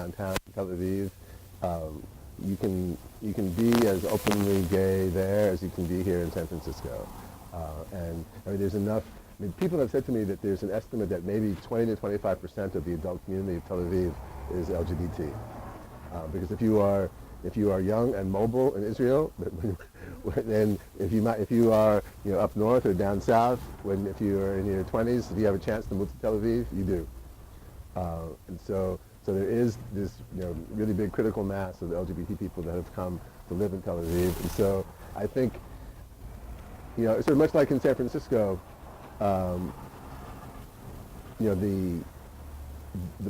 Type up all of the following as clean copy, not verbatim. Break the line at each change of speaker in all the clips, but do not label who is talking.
downtown Tel Aviv, you can be as openly gay there as you can be here in San Francisco. And I mean, there's enough. I mean, people have said to me that there's an estimate that maybe 20 to 25% of the adult community of Tel Aviv is LGBT. Because if you are young and mobile in Israel, then if you are up north or down south, if you are in your 20s, if you have a chance to move to Tel Aviv, you do. And so there is this really big critical mass of LGBT people that have come to live in Tel Aviv. And so I think sort of much like in San Francisco, the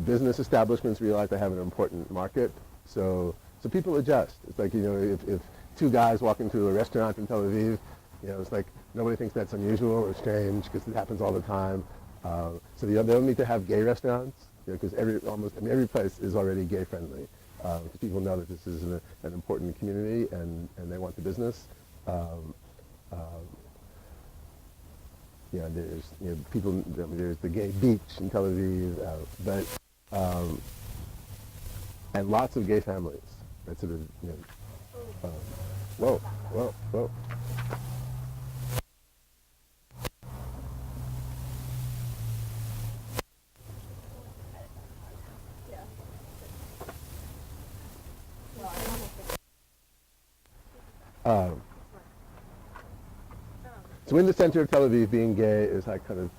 business establishments realize they have an important market, so people adjust. It's like if two guys walk into a restaurant in Tel Aviv, it's like nobody thinks that's unusual or strange because it happens all the time. So they don't need to have gay restaurants because every place is already gay friendly because people know that this is an important community and they want the business. There's people. There's the gay beach in Tel Aviv, and lots of gay families. That sort of whoa. So in the center of Tel Aviv, being gay is like kind of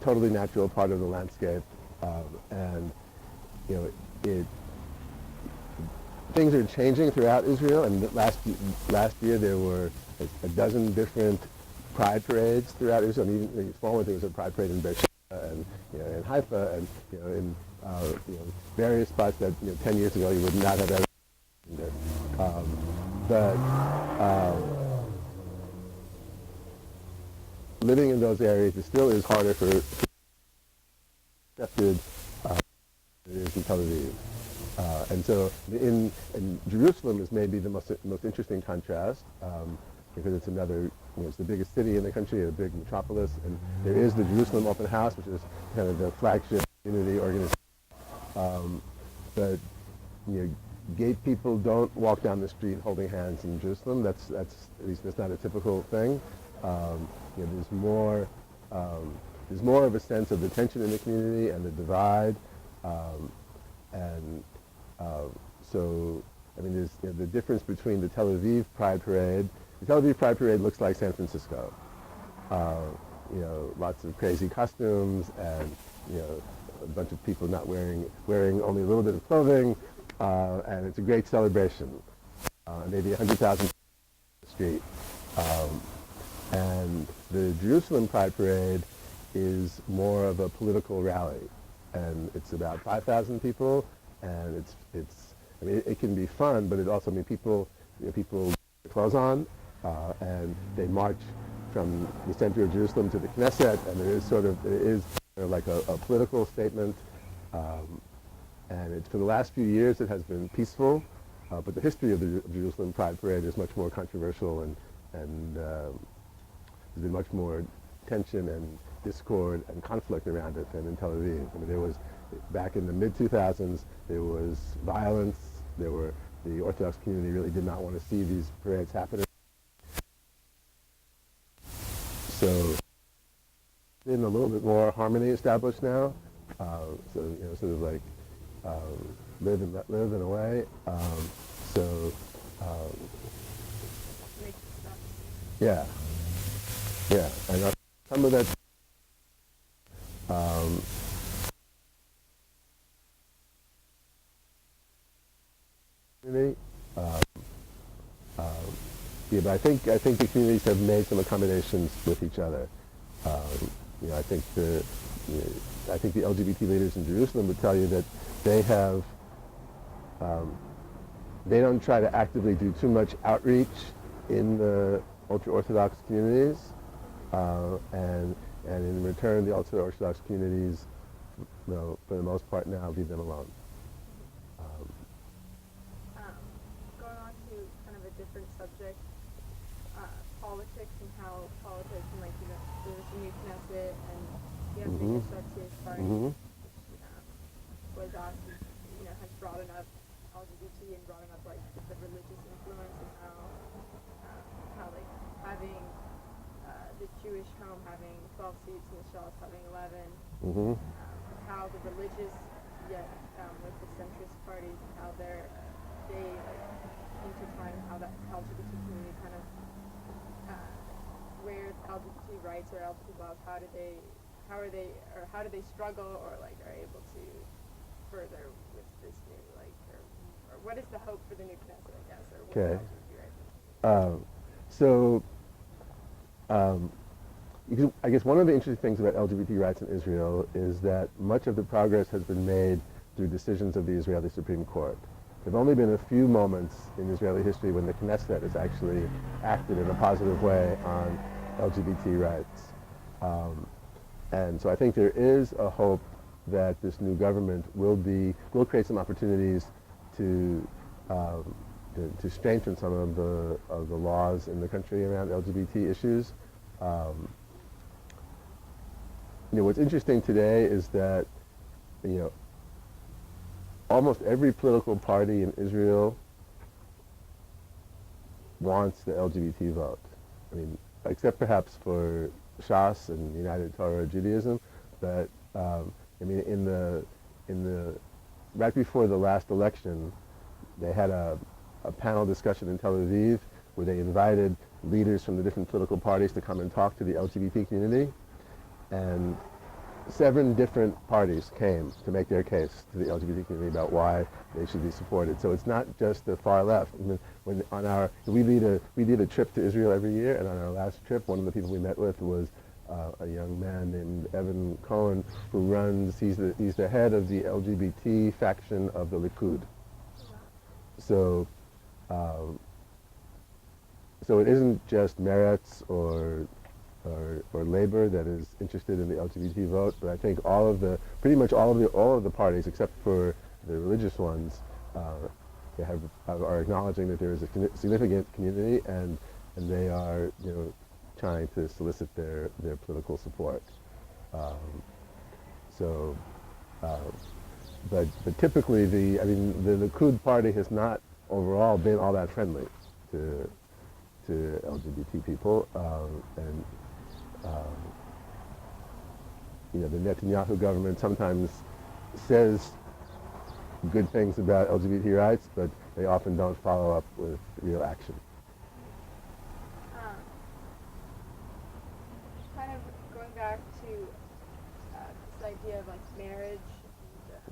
totally natural part of the landscape, and things are changing throughout Israel. And last year there were a dozen different pride parades throughout Israel. And even in small there was a pride parade in Beersheba and in Haifa and in various spots that 10 years ago you would not have ever seen there. But living in those areas, it still is harder for accepted than it is in Tel Aviv. And so in Jerusalem is maybe the most interesting contrast because it's it's the biggest city in the country, a big metropolis, and there is the Jerusalem Open House, which is kind of the flagship community organization. But gay people don't walk down the street holding hands in Jerusalem. That's at least that's not a typical thing. There's more of a sense of the tension in the community and the divide, so I mean there's the difference between the Tel Aviv Pride Parade. The Tel Aviv Pride Parade looks like San Francisco. Lots of crazy costumes and a bunch of people not wearing only a little bit of clothing, and it's a great celebration. Maybe 100,000 people on the street. And the Jerusalem Pride Parade is more of a political rally, and it's about 5,000 people, and it can be fun, but it also people put their clothes on, and they march from the center of Jerusalem to the Knesset, and it is like a political statement, and for the last few years it has been peaceful, but the history of the Jerusalem Pride Parade is much more controversial and there's been much more tension and discord and conflict around it than in Tel Aviv. I mean, there was, back in the mid-2000s, there was violence. The Orthodox community really did not want to see these parades happening. So, been a little bit more harmony established now. Sort of like live and let live in a way. Yeah. Yeah, and some of that community. But I think the communities have made some accommodations with each other. I think the LGBT leaders in Jerusalem would tell you that they have. They don't try to actively do too much outreach in the ultra-Orthodox communities. And in return, the ultra-Orthodox communities, for the most part now, leave them alone.
Going on to kind of a different subject, politics and how politics and there's a new Knesset and you have the Structured Party, which was has broaden up LGBT and broaden up like the religious influence and how like having the Jewish home having 12 seats and the Shah's having 11,
Mm-hmm.
how the religious yet with the centrist parties and how they like intertwine, how that LGBT community kind of where LGBT rights or LGBT laws, how do they struggle or like are able to further with this new like or what is the hope for the new Knesset, I guess, or what
Okay.
LGBT rights?
So, I guess one of the interesting things about LGBT rights in Israel is that much of the progress has been made through decisions of the Israeli Supreme Court. There have only been a few moments in Israeli history when the Knesset has actually acted in a positive way on LGBT rights. And so I think there is a hope that this new government will create some opportunities to strengthen some of the laws in the country around LGBT issues. What's interesting today is that almost every political party in Israel wants the LGBT vote. I mean, except perhaps for Shas and United Torah Judaism, but in the right before the last election, they had a panel discussion in Tel Aviv where they invited leaders from the different political parties to come and talk to the LGBT community, and 7 different parties came to make their case to the LGBT community about why they should be supported. So it's not just the far left. We lead a trip to Israel every year, and on our last trip, one of the people we met with was a young man named Evan Cohen, he's the head of the LGBT faction of the Likud. So it isn't just Meretz or Labor that is interested in the LGBT vote, but I think pretty much all of the parties, except for the religious ones, are acknowledging that there is a significant community, and they are trying to solicit their political support. But typically the Likud party has not overall been all that friendly to LGBT people, and the Netanyahu government sometimes says good things about LGBT rights, but they often don't follow up with real action.
Kind of going back to this idea of like marriage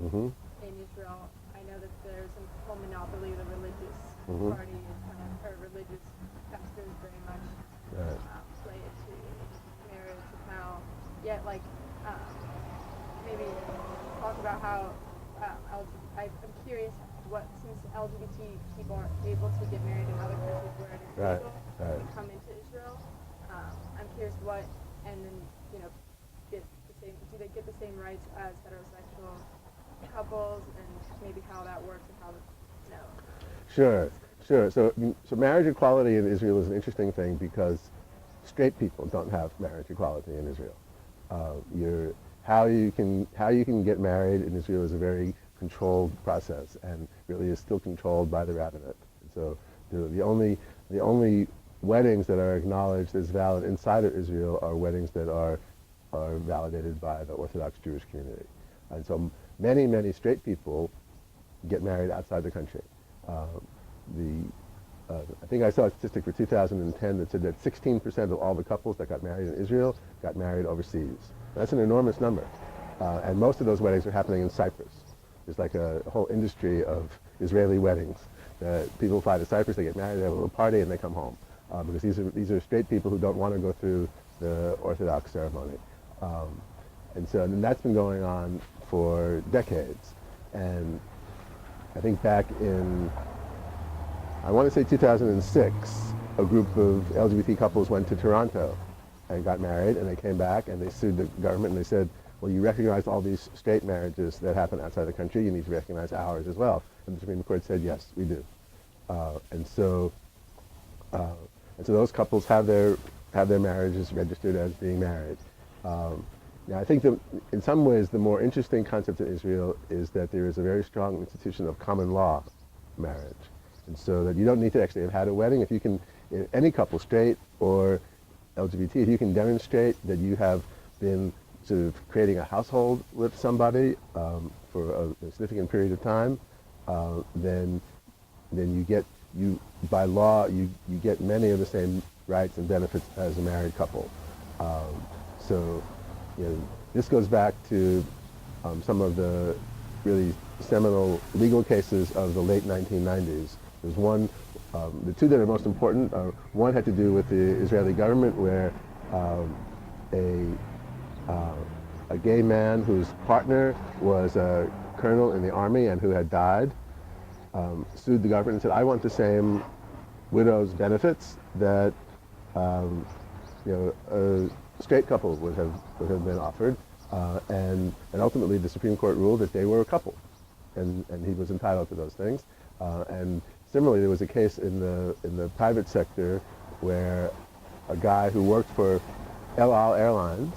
Mm-hmm.
in Israel, I know that there's a whole monopoly of the religious
Mm-hmm.
party or religious pastors very much
Right.
play into marriage and how, yet like maybe talk about how I'm curious since LGBT people are able to get married in other countries where it is
Right.
legal
Right.
and come into Israel, I'm curious and then get the same, do they get the same rights as heterosexual couples, and maybe how that works and how
Sure. So marriage equality in Israel is an interesting thing because straight people don't have marriage equality in Israel. How you can get married in Israel is a very controlled process, and really is still controlled by the rabbinate. So the only weddings that are acknowledged as valid inside of Israel are weddings that are validated by the Orthodox Jewish community. And so many straight people get married outside the country. I think I saw a statistic for 2010 that said that 16% of all the couples that got married in Israel got married overseas. That's an enormous number. And most of those weddings are happening in Cyprus. There's like a whole industry of Israeli weddings. People fly to Cyprus, they get married, they have a little party, and they come home. Because these are straight people who don't want to go through the Orthodox ceremony. And that's been going on for decades. And I think back in, I want to say 2006, a group of LGBT couples went to Toronto and got married, and they came back and they sued the government, and they said, well, you recognize all these straight marriages that happen outside the country, you need to recognize ours as well. And the Supreme Court said, yes, we do. And so those couples have their marriages registered as being married. Yeah, I think that in some ways the more interesting concept in Israel is that there is a very strong institution of common law marriage. And so that you don't need to actually have had a wedding. If you can, any couple, straight or LGBT, if you can demonstrate that you have been sort of creating a household with somebody for a significant period of time, then you get, by law, you get many of the same rights and benefits as a married couple. So, this goes back to some of the really seminal legal cases of the late 1990s. There's one, the two that are most important, one had to do with the Israeli government where a gay man whose partner was a colonel in the army and who had died sued the government and said, I want the same widow's benefits that a straight couple would have been offered, and ultimately the Supreme Court ruled that they were a couple, and he was entitled to those things. And similarly, there was a case in the private sector where a guy who worked for El Al Airlines,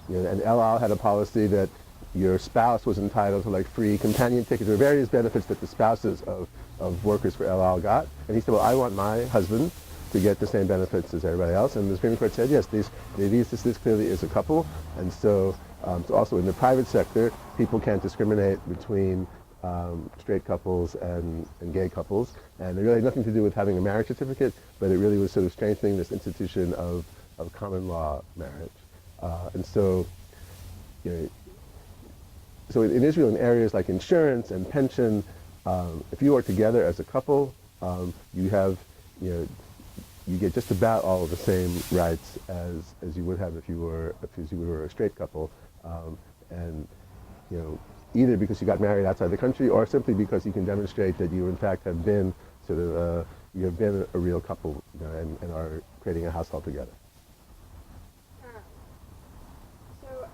and El Al had a policy that your spouse was entitled to like free companion tickets. There were various benefits that the spouses of workers for El Al got, and he said, well, I want my husband to get the same benefits as everybody else. And the Supreme Court said, yes, this clearly is a couple. And so also in the private sector, people can't discriminate between straight couples and gay couples. And it really had nothing to do with having a marriage certificate, but it really was sort of strengthening this institution of common law marriage. And so, so in Israel, in areas like insurance and pension, if you are together as a couple, you have, you get just about all of the same rights as you would have if you were a straight couple, and either because you got married outside the country or simply because you can demonstrate that you in fact have been sort of you have been a real couple, and are creating a household together.
So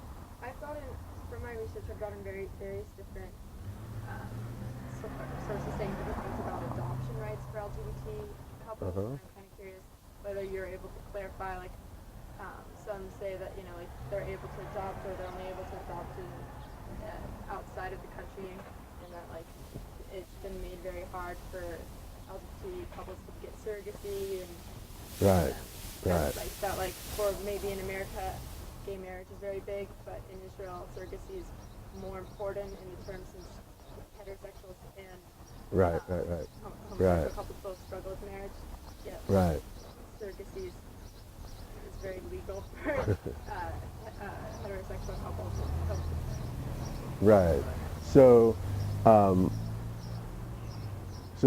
I've gotten, from my research, I've gotten various different sources saying different things about adoption rights for LGBT couples. And I'm kind of curious whether you're able to clarify, like, some say that, like, they're able to adopt or they're only able to adopt outside of the country, and that, like, it's been made very hard for LGBT couples to get surrogacy, and
Right.
like that, like, for maybe in America, gay marriage is very big, but in Israel, surrogacy is more important in the terms since heterosexuals and homosexual couples both struggle with marriage. Yeah.
Right.
Surrogacy is very legal for heterosexual couples.
Right. So, so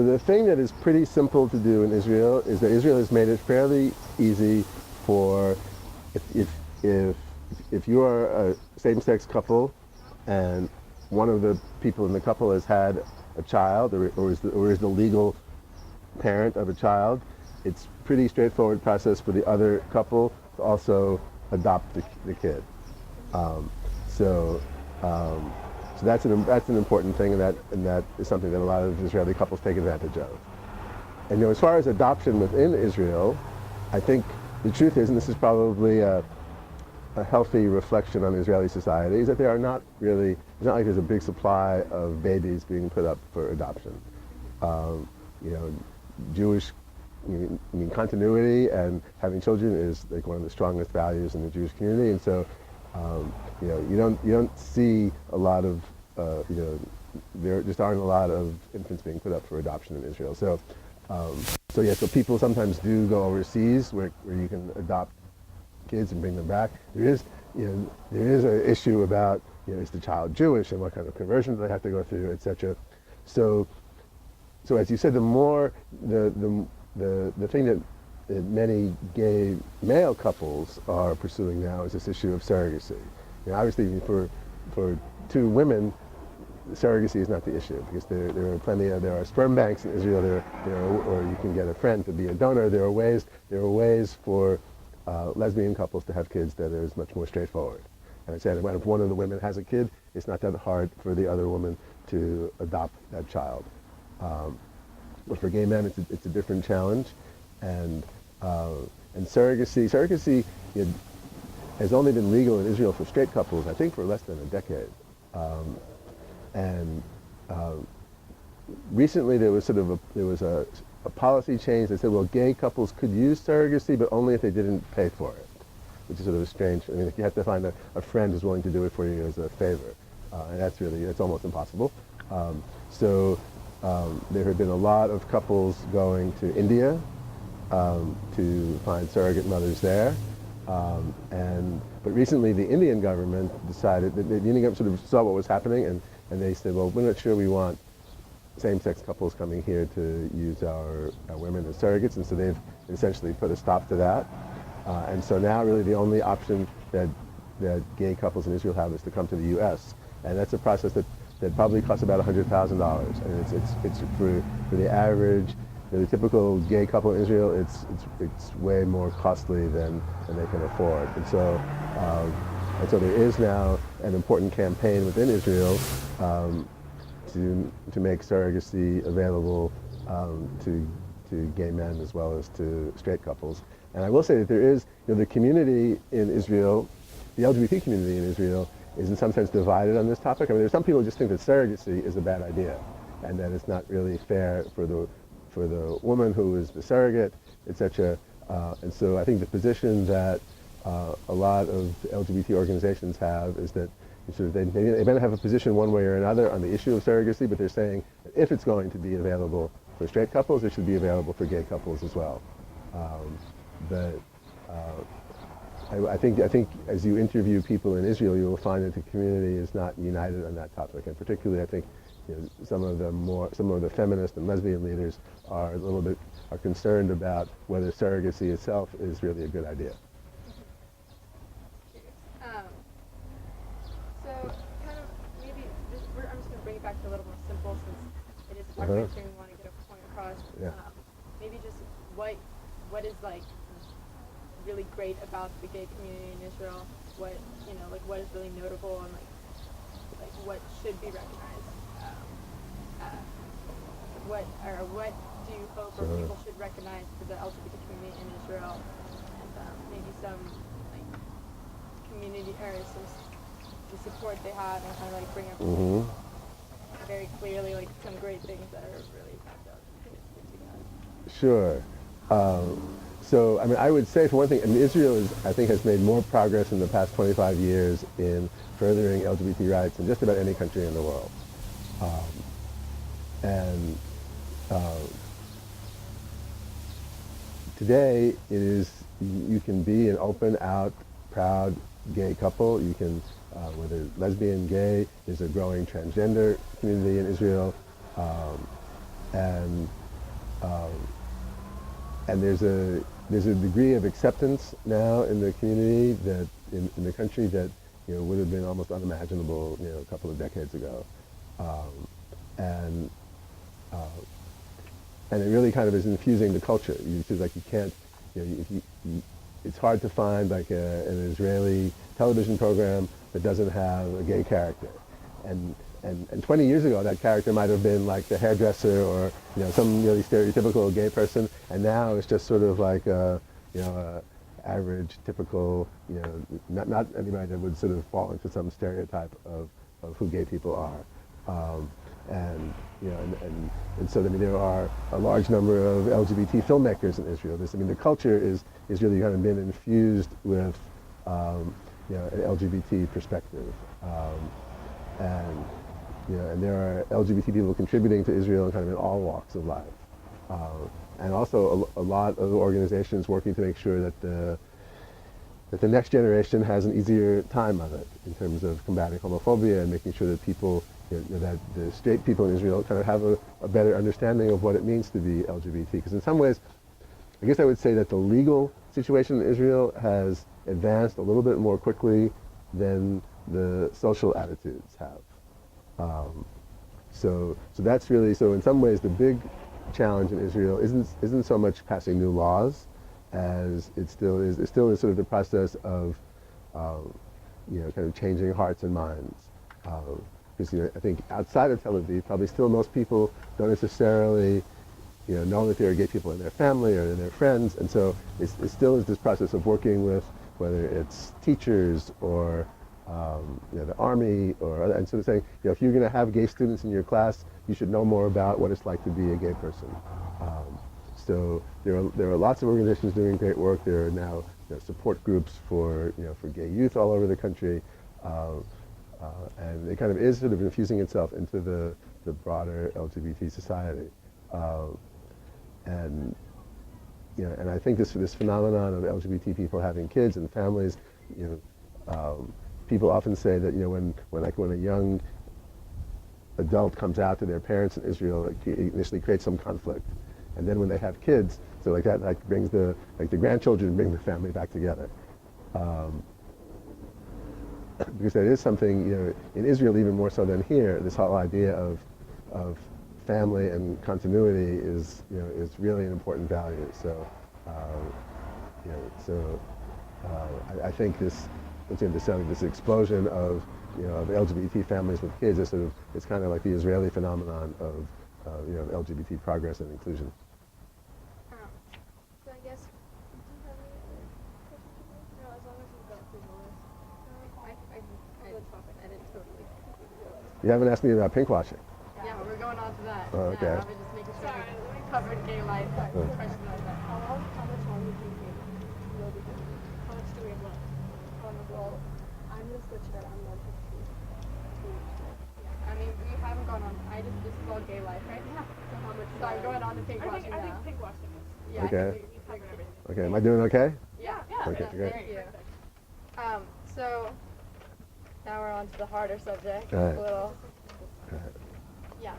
the thing that is pretty simple to do in Israel is that Israel has made it fairly easy for if you are a same-sex couple and one of the people in the couple has had a child or is the legal parent of a child, it's pretty straightforward process for the other couple to also adopt the kid. So that's an important thing, and that is something that a lot of Israeli couples take advantage of. And as far as adoption within Israel, I think the truth is, and this is probably a healthy reflection on Israeli society, is that there are not really, it's not like there's a big supply of babies being put up for adoption. Jewish, continuity and having children is like one of the strongest values in the Jewish community, and so you don't see a lot of there just aren't a lot of infants being put up for adoption in Israel. So so people sometimes do go overseas where you can adopt kids and bring them back. There is an issue about is the child Jewish and what kind of conversion do they have to go through, etc. So as you said, the more the thing that many gay male couples are pursuing now is this issue of surrogacy. Obviously, for two women, surrogacy is not the issue because there are sperm banks in Israel. Or you can get a friend to be a donor. There are ways for lesbian couples to have kids that is much more straightforward. And I said, if one of the women has a kid, it's not that hard for the other woman to adopt that child. But for gay men, it's a different challenge, and surrogacy, has only been legal in Israel for straight couples, I think, for less than a decade. And recently there was a policy change that said, well, gay couples could use surrogacy, but only if they didn't pay for it, which is sort of a strange. I mean, you have to find a friend who's willing to do it for you as a favor, and that's almost impossible. There have been a lot of couples going to India to find surrogate mothers there. But recently the Indian government decided that the Indian government sort of saw what was happening, and they said, well, we're not sure we want same-sex couples coming here to use our women as surrogates, and so they've essentially put a stop to that. And so now really the only option that gay couples in Israel have is to come to the U.S. And that's a process that probably costs about $100,000. And it's for the average, the typical gay couple in Israel, it's way more costly than they can afford. And so there is now an important campaign within Israel to make surrogacy available to gay men as well as to straight couples. And I will say that there is, the community in Israel, the LGBT community in Israel, is in some sense divided on this topic. I mean, there's some people who just think that surrogacy is a bad idea, and that it's not really fair for the woman who is the surrogate, etc. And so I think the position that a lot of LGBT organizations have is that they may not have a position one way or another on the issue of surrogacy, but they're saying that if it's going to be available for straight couples, it should be available for gay couples as well. I think as you interview people in Israel, you will find that the community is not united on that topic, and particularly I think some of the feminist and lesbian leaders are concerned about whether surrogacy itself is really a good idea.
So kind of maybe I'm just going to bring it back to a little more simple since it is documentary and we want to get a point across.
Yeah.
Maybe just what is like really great about the gay community in Israel? What what is really notable and like what should be recognized? What do you hope or people should recognize for the LGBT community in Israel? And maybe some like community or the support they have, and kind of like bring up very clearly like some great things that are really
Sure. So, I mean, I would say, for one thing, I mean, Israel has made more progress in the past 25 years in furthering LGBT rights than just about any country in the world. Today, you can be an open, out, proud gay couple. You can, whether lesbian, gay, there's a growing transgender community in Israel, and there's a degree of acceptance now in the community that in the country that would have been almost unimaginable a couple of decades ago, and it really kind of is infusing the culture. It's hard to find like an Israeli television program that doesn't have a gay character, and 20 years ago that character might have been like the hairdresser or some really stereotypical gay person, and now it's just sort of like a average, typical, not anybody that would sort of fall into some stereotype of who gay people are. And so I mean there are a large number of LGBT filmmakers in Israel. The culture is really kind of been infused with an LGBT perspective, and there are LGBT people contributing to Israel kind of in all walks of life, and also a lot of organizations working to make sure that the next generation has an easier time of it in terms of combating homophobia and making sure that people, that the straight people in Israel kind of have a better understanding of what it means to be LGBT. Because in some ways, I guess I would say that the legal situation in Israel has advanced a little bit more quickly than the social attitudes have. So that's really, so in some ways the big challenge in Israel isn't so much passing new laws as it still is sort of the process of kind of changing hearts and minds. Because I think outside of Tel Aviv, probably still most people don't necessarily know that there are gay people in their family or in their friends, and so it still is this process of working with whether it's teachers or the army, and sort of saying, if you're going to have gay students in your class, you should know more about what it's like to be a gay person. So there are lots of organizations doing great work. There are now support groups for gay youth all over the country, and it kind of is sort of infusing itself into the broader LGBT society. And and I think this phenomenon of LGBT people having kids and families, people often say that when a young adult comes out to their parents in Israel, it initially creates some conflict, and then when they have kids, so that brings the grandchildren bring the family back together, because that is something in Israel even more so than here. This whole idea of family and continuity is really an important value. So I think this explosion of LGBT families with kids is it's kind of like the Israeli phenomenon of LGBT progress and inclusion.
So I guess, do you have any other questions? No, as long as you've got through the list. I didn't totally.
You haven't asked me about pinkwashing.
Yeah, we're going on to that.
Oh, okay.
I was just making sure we covered gay life. Questions like that.
How much longer do you think we'll be doing? How much do we have left on the wall? I'm going to switch it. I'm going to
I mean, we haven't gone on. This is all gay life right now.
So how much?
So I'm going on to pinkwashing
I think
now.
pinkwashing is.
Yeah,
Okay.
we covered everything.
Okay, am I doing okay?
Yeah.
Okay, great.
Thank you. So now we're on to the harder subject.
All right.
A little.
All right.
Yeah.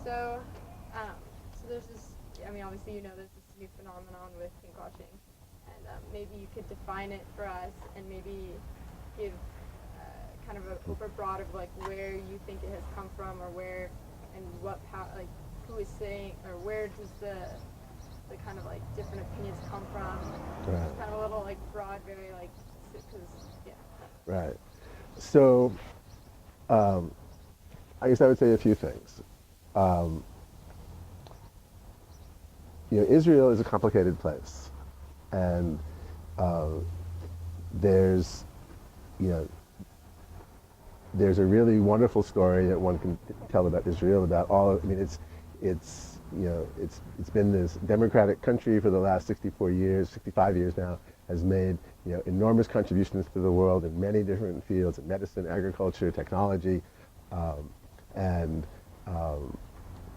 So there's this. I mean, obviously, there's this new phenomenon with pinkwashing, and maybe you could define it for us, and maybe give kind of an overbroad of where you think it has come from, or where and what who is saying, or where does the kind of different opinions come from?
Right.
Just kind of a little broad, very because yeah.
Right. So, I guess I would say a few things. Israel is a complicated place, and there's a really wonderful story that one can tell about Israel, about all. I mean, it's been this democratic country for the last 65 years now, has made enormous contributions to the world in many different fields, in medicine, agriculture, technology, and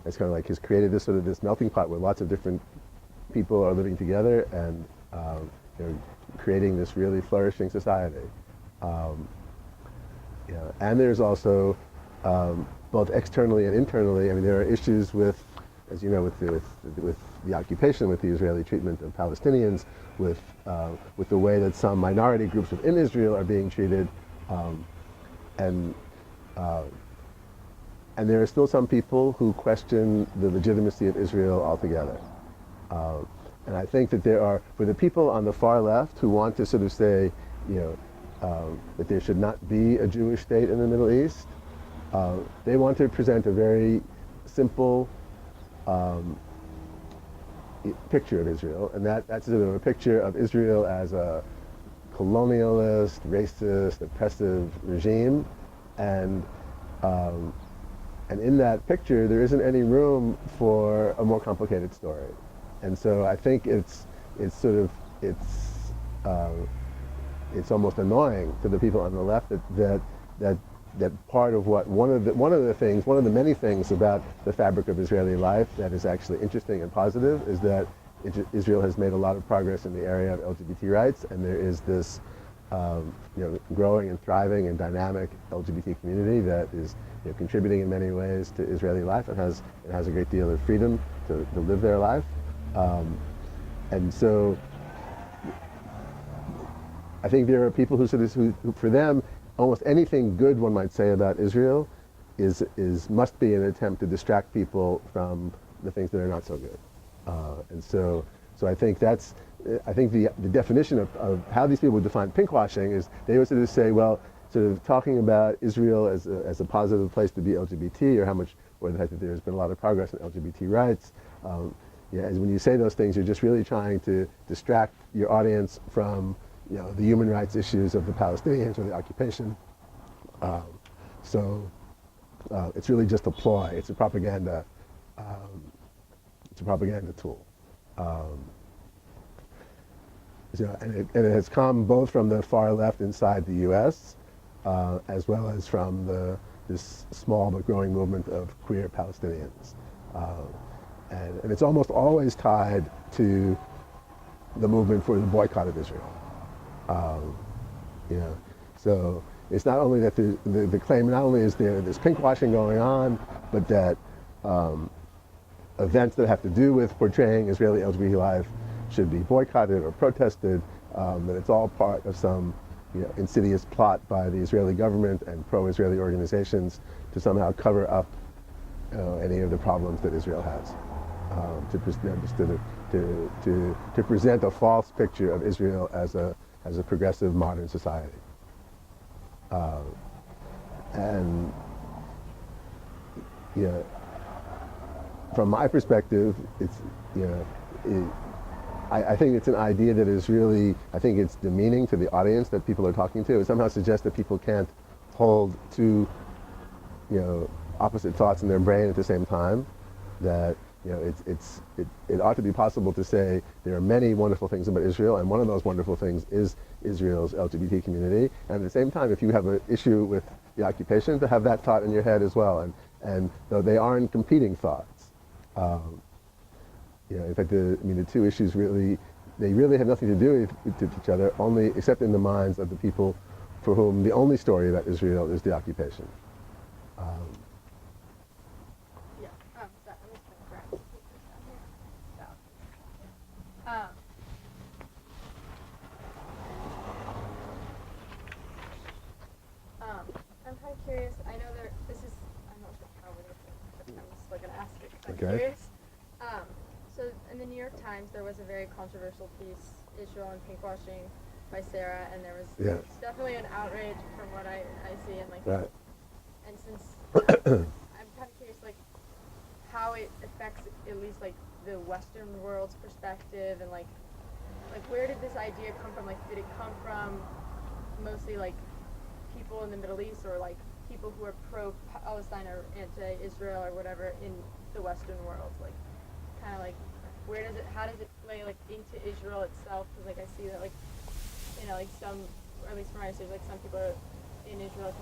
it's kind of has created this melting pot where lots of different people are living together and creating this really flourishing society. And there's also both externally and internally. I mean, there are issues with, as you know, with the occupation, with the Israeli treatment of Palestinians, with the way that some minority groups within Israel are being treated, and there are still some people who question the legitimacy of Israel altogether. And I think that there are, for the people on the far left who want to sort of say, that there should not be a Jewish state in the Middle East, they want to present a very simple picture of Israel, and that's sort of a picture of Israel as a colonialist, racist, oppressive regime, and in that picture there isn't any room for a more complicated story. And so I think it's almost annoying to the people on the left that part of one of the many things about the fabric of Israeli life that is actually interesting and positive is that Israel has made a lot of progress in the area of LGBT rights, and there is this growing and thriving and dynamic LGBT community that is contributing in many ways to Israeli life and has a great deal of freedom to live their life, and so I think there are people who for them, almost anything good one might say about Israel must be an attempt to distract people from the things that are not so good. And so I think the definition of how these people would define pinkwashing is they would sort of say, well, sort of talking about Israel as a positive place to be LGBT, or the fact that there's been a lot of progress in LGBT rights, Yeah, as when you say those things, you're just really trying to distract your audience from, the human rights issues of the Palestinians or the occupation. Um, so it's really just a ploy. It's a propaganda. It's a propaganda tool. Um, and it has come both from the far left inside the U.S. As well as from this small but growing movement of queer Palestinians. And it's almost always tied to the movement for the boycott of Israel. Um, so it's not only that the claim not only is there this pinkwashing going on, but that events that have to do with portraying Israeli LGBT life should be boycotted or protested, that it's all part of some insidious plot by the Israeli government and pro-Israeli organizations to somehow cover up any of the problems that Israel has, to present a false picture of Israel as a progressive modern society. And from my perspective, it's I think it's an idea that is really, I think it's demeaning to the audience that people are talking to. It somehow suggests that people can't hold two, opposite thoughts in their brain at the same time. That, it ought to be possible to say there are many wonderful things about Israel, and one of those wonderful things is Israel's LGBT community. And at the same time, if you have an issue with the occupation, to have that thought in your head as well. And though they aren't competing thoughts. In fact, the two issues really have nothing to do with each other, only except in the minds of the people for whom the only story about Israel is the occupation.
Yeah. I'm just gonna grab some papers down here. So, I'm kind of curious. I know I'm not sure how we're going to, but I'm just gonna ask it 'cause I'm curious. So in the New York Times, there was a very controversial piece, Israel and pinkwashing, by Sarah, and there was definitely an outrage from what I see, and
Right.
and since I'm kind of curious, how it affects at least the Western world's perspective, and where did this idea come from? Did it come from mostly people in the Middle East, or people who are pro-Palestine or anti-Israel or whatever in the Western world? How does it play into Israel itself? Because I see that some, or at least from my research, some people in Israel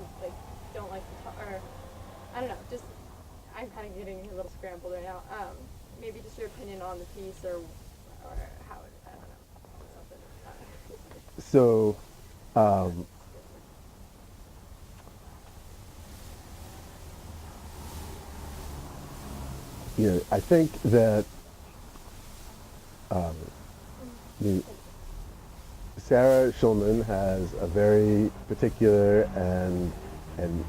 don't like to talk, or I don't know, just I'm kind of getting a little scrambled right now. Maybe just your opinion on the piece, or how it, I don't know, something.
So, I think that Sarah Schulman has a very particular and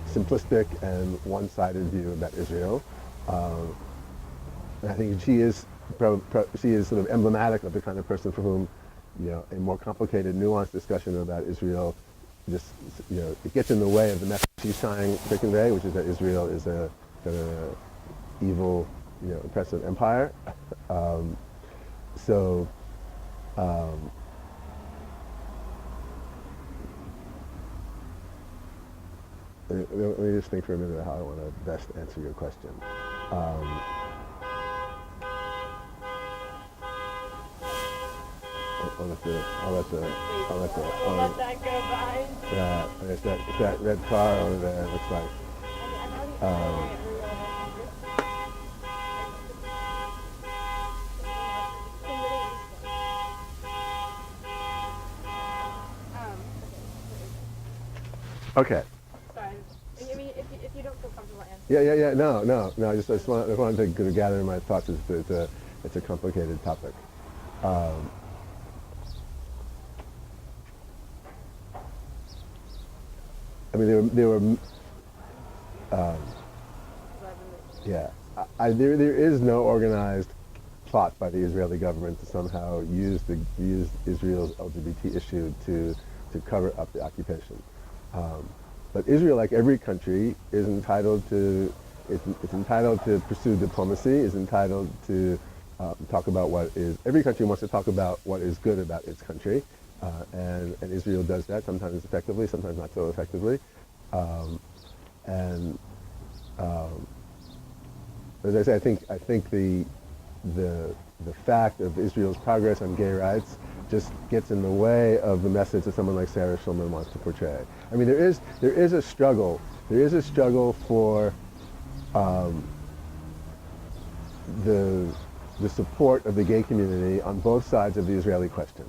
simplistic and one-sided view about Israel. And I think she is sort of emblematic of the kind of person for whom, a more complicated, nuanced discussion about Israel just, it gets in the way of the message she's trying to convey, which is that Israel is a evil, oppressive empire. Let me just think for a minute how I want to best answer your question. I'll let
that go by.
It's that red car over there. It looks like. Okay.
Sorry. I mean, if you don't feel comfortable answering.
Yeah. No. I just wanted to gather my thoughts. It's a complicated topic. I mean, there were. There is no organized plot by the Israeli government to somehow use Israel's LGBT issue to cover up the occupation. But Israel, like every country, is entitled to it's entitled to pursue diplomacy, is entitled to talk about every country wants to talk about what is good about its country, and Israel does that sometimes effectively, sometimes not so effectively. And as I say, I think the fact of Israel's progress on gay rights just gets in the way of the message that someone like Sarah Schulman wants to portray. I mean, there is a struggle for the support of the gay community on both sides of the Israeli question.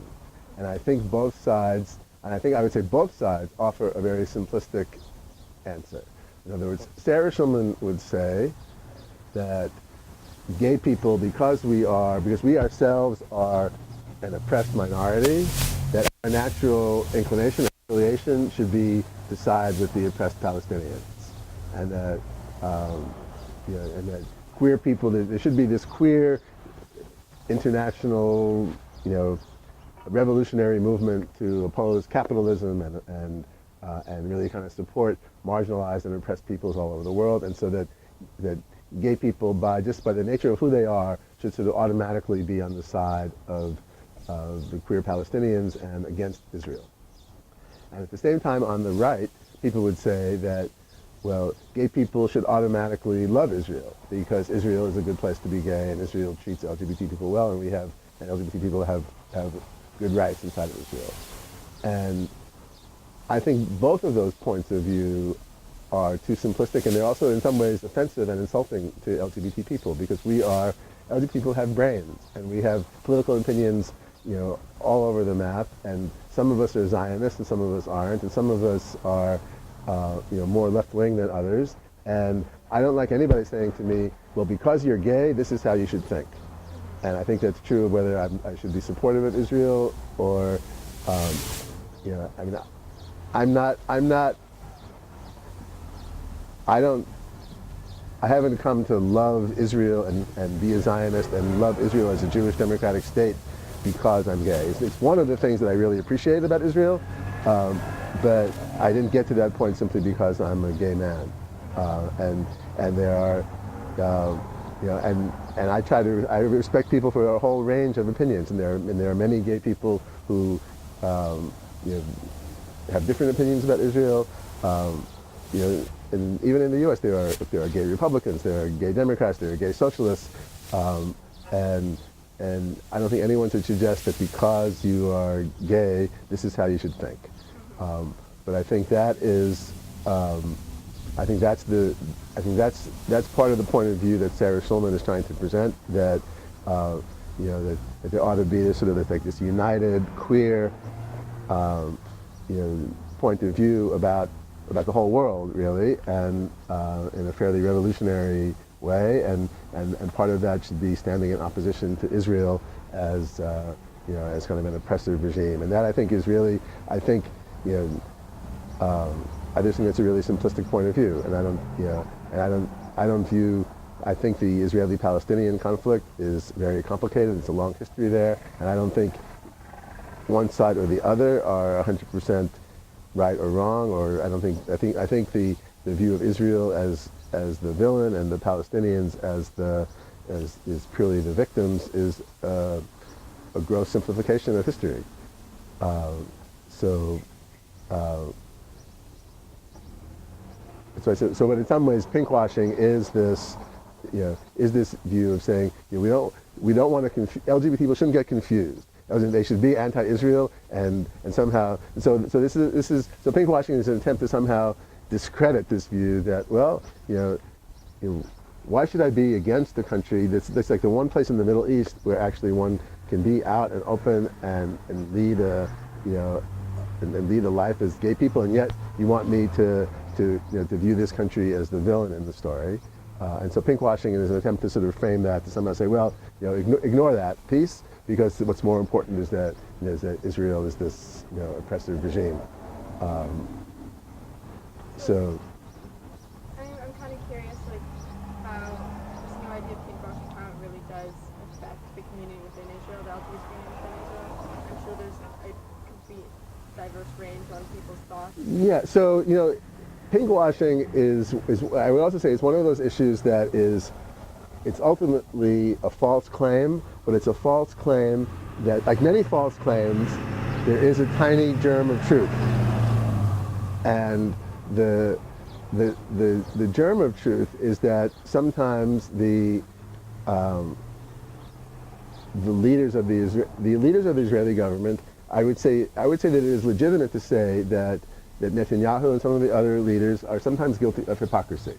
And I think both sides, and I would say both sides, offer a very simplistic answer. In other words, Sarah Schulman would say that gay people, because we ourselves are an oppressed minority, that our natural inclination or affiliation should be to side with the oppressed Palestinians. And that, and that queer people, there should be this queer international, revolutionary movement to oppose capitalism and really kind of support marginalized and oppressed peoples all over the world, and so that gay people, by the nature of who they are, should sort of automatically be on the side of the queer Palestinians and against Israel. And at the same time, on the right, people would say that, well, gay people should automatically love Israel because Israel is a good place to be gay and Israel treats LGBT people well, and LGBT people have good rights inside of Israel. And I think both of those points of view are too simplistic, and they're also in some ways offensive and insulting to LGBT people, because LGBT people have brains and we have political opinions, all over the map, and some of us are Zionists and some of us aren't, and some of us are more left-wing than others. And I don't like anybody saying to me, well, because you're gay, this is how you should think. And I think that's true of whether I should be supportive of Israel or, I haven't come to love Israel and be a Zionist and love Israel as a Jewish democratic state because I'm gay. It's one of the things that I really appreciate about Israel, but I didn't get to that point simply because I'm a gay man. And there are, and I respect people for a whole range of opinions, and there are many gay people who, have different opinions about Israel. And even in the U.S., there are gay Republicans, there are gay Democrats, there are gay socialists, and I don't think anyone should suggest that because you are gay, this is how you should think. But I think that's part of the point of view that Sarah Schulman is trying to present, that that there ought to be this sort of this united, queer, point of view about the whole world, really, and in a fairly revolutionary way, and part of that should be standing in opposition to Israel as as kind of an oppressive regime. And that, I think, is really, I just think that's a really simplistic point of view, and I think the Israeli-Palestinian conflict is very complicated. It's a long history there, and I don't think one side or the other are 100% right or wrong, or I think the view of Israel as the villain and the Palestinians as purely the victims is a gross simplification of history. So but in some ways, pinkwashing is this view of saying we don't want to LGBT people shouldn't get confused. They should be anti-Israel and somehow so pinkwashing is an attempt to somehow discredit this view that, well, why should I be against a country that's like the one place in the Middle East where actually one can be out and open and lead a lead a life as gay people, and yet you want me to view this country as the villain in the story. And so pinkwashing is an attempt to sort of frame that, to somehow say, well, ignore that piece, because what's more important is that Israel is this oppressive regime. So
I'm kind of curious, like, how this new idea of pinkwashing, how it really does affect the community within Israel, the LGBT community within Israel. I'm sure there's a complete diverse range on people's thoughts.
yeah, so pinkwashing is I would also say it's one of those issues that is it's ultimately a false claim, but it's a false claim that, like many false claims, there is a tiny germ of truth. And the germ of truth is that sometimes the leaders of the Israeli government, I would say that it is legitimate to say that Netanyahu and some of the other leaders are sometimes guilty of hypocrisy.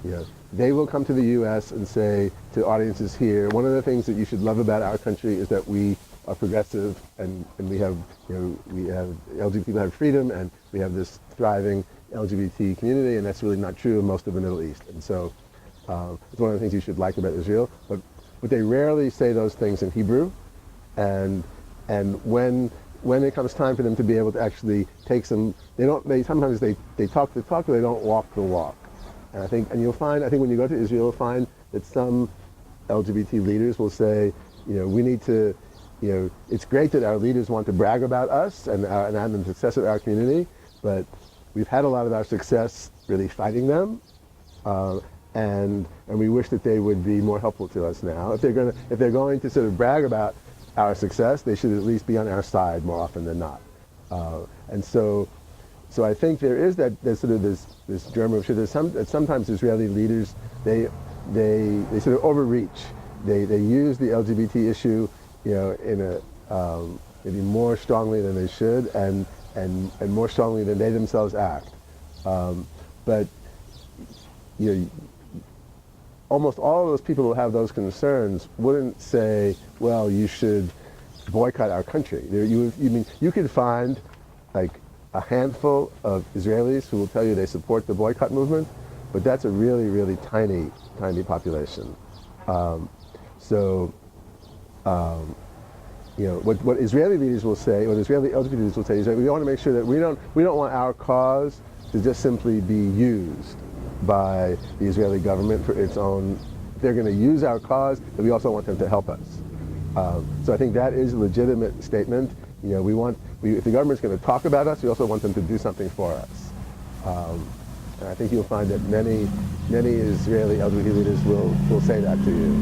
You know, they will come to the U.S. and say to audiences here, one of the things that you should love about our country is that we are progressive and we have, LGBT people have freedom and we have this thriving LGBT community, and that's really not true of most of the Middle East. And so it's one of the things you should like about Israel. But they rarely say those things in Hebrew, and when it comes time for them to be able to actually take some, sometimes they talk the talk, but they don't walk the walk. And I think when you go to Israel, you'll find that some LGBT leaders will say, we need to, it's great that our leaders want to brag about us and the success of our community, but we've had a lot of our success really fighting them, and we wish that they would be more helpful to us now. If they're going to sort of brag about our success, they should at least be on our side more often than not. And so I think there is that sort of this germ of truth. Sometimes Israeli leaders they sort of overreach. They use the LGBT issue, in a maybe more strongly than they should, and more strongly than they themselves act. But almost all of those people who have those concerns wouldn't say, well, you should boycott our country. You could find like a handful of Israelis who will tell you they support the boycott movement, but that's a really, really tiny population. What Israeli leaders will say, what Israeli LGBT leaders will say is that we want to make sure that we don't want our cause to just simply be used by the Israeli government for its own. If they're going to use our cause, then we also want them to help us. So I think that is a legitimate statement. If the government's going to talk about us, we also want them to do something for us. And I think you'll find that many Israeli LGBT leaders will say that to you.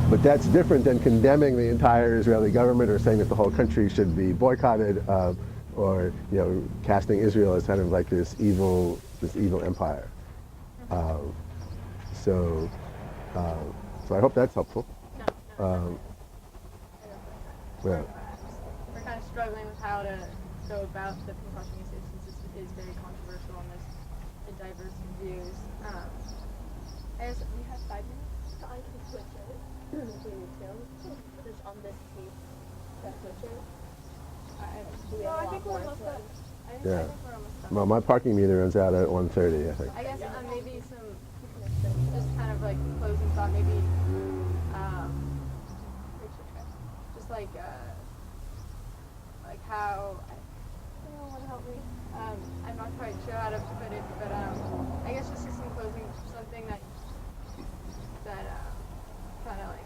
But that's different than condemning the entire Israeli government or saying that the whole country should be boycotted, or casting Israel as kind of like this evil empire. So I hope that's helpful.
We're kind of struggling with how to go about the pinkwashing issue, since this is very controversial and there's diverse views. I guess
We have 5 minutes, so I can switch it. Do you need to? Just on this tape, that switch it.
I think we're almost done. I think we're almost done.
Well, my parking meter runs out at 1:30, I think.
I guess maybe just kind of like closing thought, maybe just like how, anyone want to help me? I'm not quite sure how to put it, but I guess just in closing, something that kind of like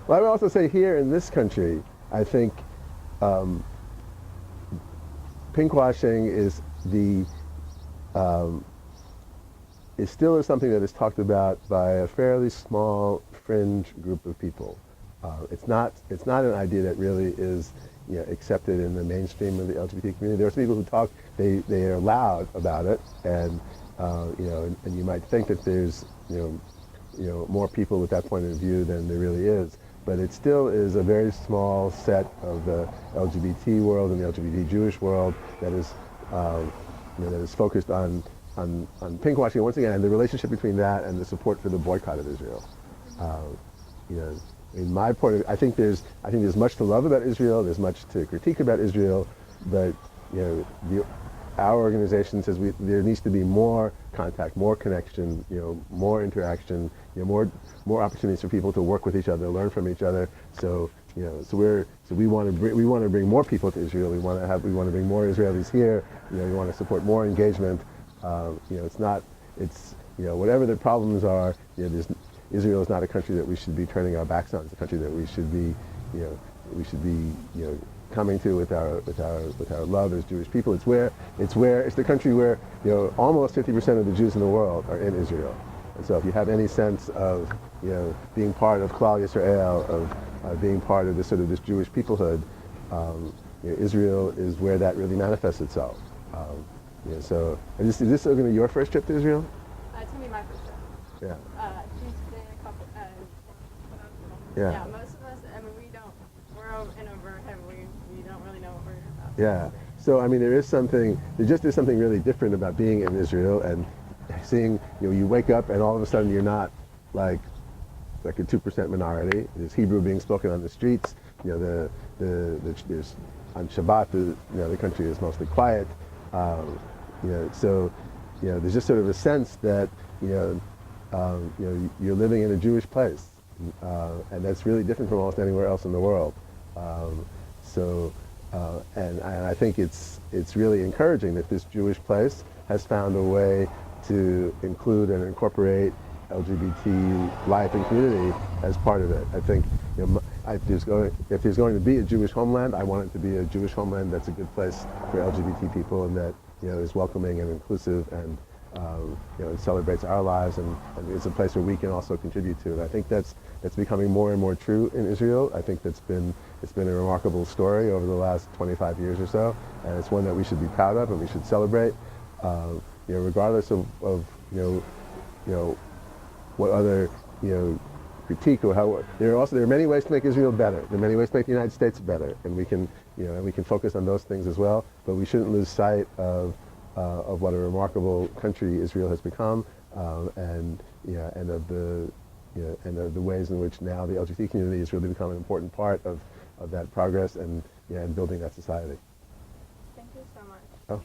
Well, I would also say here in this country, I think pinkwashing is still something that is talked about by a fairly small fringe group of people. It's not an idea that really is accepted in the mainstream of the LGBT community. There are some people who talk, they are loud about it, and and you might think that there's more people with that point of view than there really is. But it still is a very small set of the LGBT world and the LGBT Jewish world that is focused on pinkwashing. Once again, the relationship between that and the support for the boycott of Israel. In my point of view, I think there's much to love about Israel. There's much to critique about Israel, but our organization says there needs to be more contact, more connection, more interaction, more opportunities for people to work with each other, learn from each other. So we want to bring more people to Israel. We want to bring more Israelis here. We want to support more engagement. Whatever the problems are, Israel is not a country that we should be turning our backs on. It's a country that we should be coming to with our love as Jewish people. It's the country where almost 50% of the Jews in the world are in Israel. And so if you have any sense of being part of Klal Yisrael, of being part of this Jewish peoplehood, Israel is where that really manifests itself. So is this going to be your first trip to Israel?
It's gonna be my first trip.
Yeah.
She's been a couple.
Yeah.
Most of us. I mean, we're in over heavily. We don't really know what we're about.
Yeah. So I mean, there is something really different about being in Israel and seeing. You wake up and all of a sudden you're not like a 2% minority. There's Hebrew being spoken on the streets. There's on Shabbat. The country is mostly quiet. So there's just sort of a sense that you're living in a Jewish place, and that's really different from almost anywhere else in the world. And I think it's really encouraging that this Jewish place has found a way to include and incorporate LGBT life and community as part of it. I think if there's going to be a Jewish homeland, I want it to be a Jewish homeland that's a good place for LGBT people and that is welcoming and inclusive and it celebrates our lives and it's a place where we can also contribute to. And I think that's becoming more and more true in Israel. I think it's been a remarkable story over the last 25 years or so, and it's one that we should be proud of and we should celebrate, regardless of what other critique or how there are many ways to make Israel better. There are many ways to make the United States better, and we can focus on those things as well. But we shouldn't lose sight of what a remarkable country Israel has become, and of the ways in which now the LGBT community has really become an important part of that progress and building that society.
Thank you so much.
Oh.